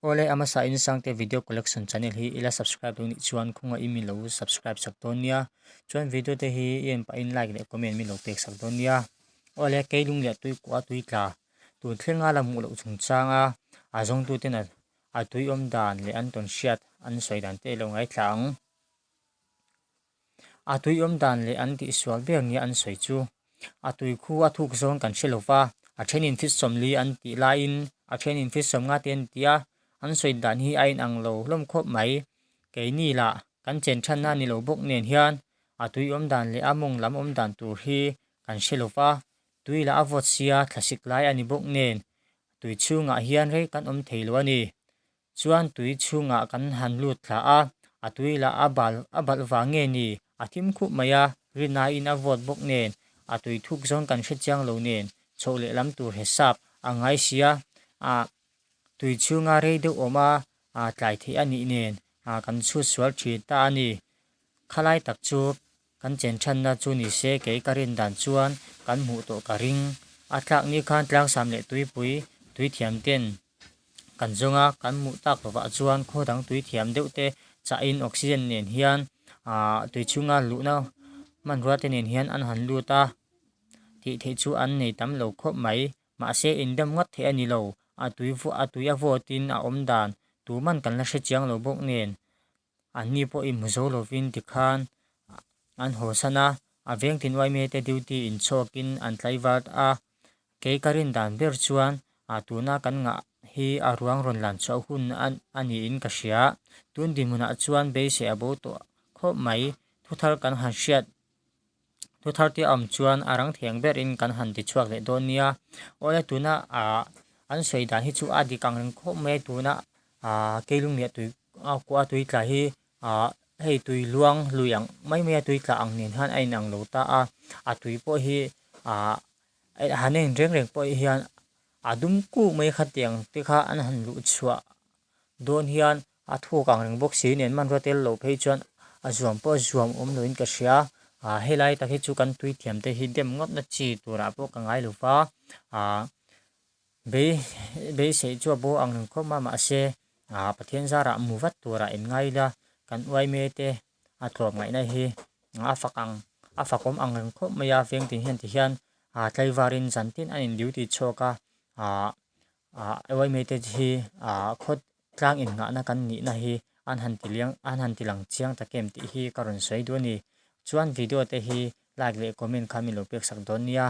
Ole ama sa insang te video collection channel hi ila subscribe dong ni chuan khunga imi lo subscribe sak tonia chuan video te hi yen pa in like le comment mi lo pek sak tonia ole keilung le tui kwa tui tla tu thlenga la mu lo chung changa a jong tu ten a tui om dan le an ton shiat an soi dan te lo ngai thlang a tui om dan le an ti swal ber ni an soi chu a tui khu a thuk zong kan shelowa a thenin fit somli an ti la in a thenin fit som nga ten tia an soi dan hi ain ang lo hlom khop mai ke ni la kan chen than na ni lo bok nen hian a tui om dan le among lam om dan tur hi kan shelowa tui la avot sia thlasik lai ani bok nen tui chunga hian rei kan om theilo ani chuan tui chunga kan han lut thla a tui la abal wa nge ni a thim khu maya rina in avot bok nen a tui thuk zong kan hre chiang lo nen chole lam tur he sap angai sia a tui chunga rei de oma a tlai the ani nen a kan chu swal thi ta ani khalai tak chu kan chen than na chu ni se ke karin dan chuan kan mu to ka ring a tlak ni khan tlang sam le tui pui tui thiam ten kan zonga kan mu tak wa chuan khodang tui thiam deuh te cha in oxygen nen hian a tui chunga lu na man ruat nen hian an han lu ta thi the chu an nei tam lo khop mai ma se indam ngat the ani lo a tui a votin a om dan tu man kan la hre chiang lo bok nen an ni po i muzo lo vin ti khan an ho sana a veng tin wai me te duty in chokin an tlai wat a ke karin dan ber chuan a tuna kan nga hi a ruang ron lan chau hun an ani in ka hria tun dimuna chuan be se abo to khop mai thuthar kan han hriat thuthar ti am chuan arang theng ber in kan han ti chuak le donia ole tuna a an sei dan hi chu adi kang reng khop me tuna a keilung ne tui a kwa tui tla hi a hei tui luang luyang mai me tui tla ang nen han ai nang lo ta a tui po hi a hanen reng reng po hian adum ku mai khatiang ti kha an han lu chua don hian a thu kang reng bok si nen man rotel lo phei chuan a zuam po zuam om lo in ka hria a helai ta hi chu kan tui thiam te hi dem ngop na chi tura po ka ngai lu fa a be se chu bo ang kho ma se a pathian zara mu wat tura in ngai la kan wai me te a thlom ngai na hi a fakom ang kho maya veng tin hian ti hian a tlaiwarin zantin an in duty choka a wai me te hi a khot tlang in nga na kan ni na hi an han tilang chiang ta kem ti hi karon sei do ni chuan video te hi like le comment khamin lo pek sak don nia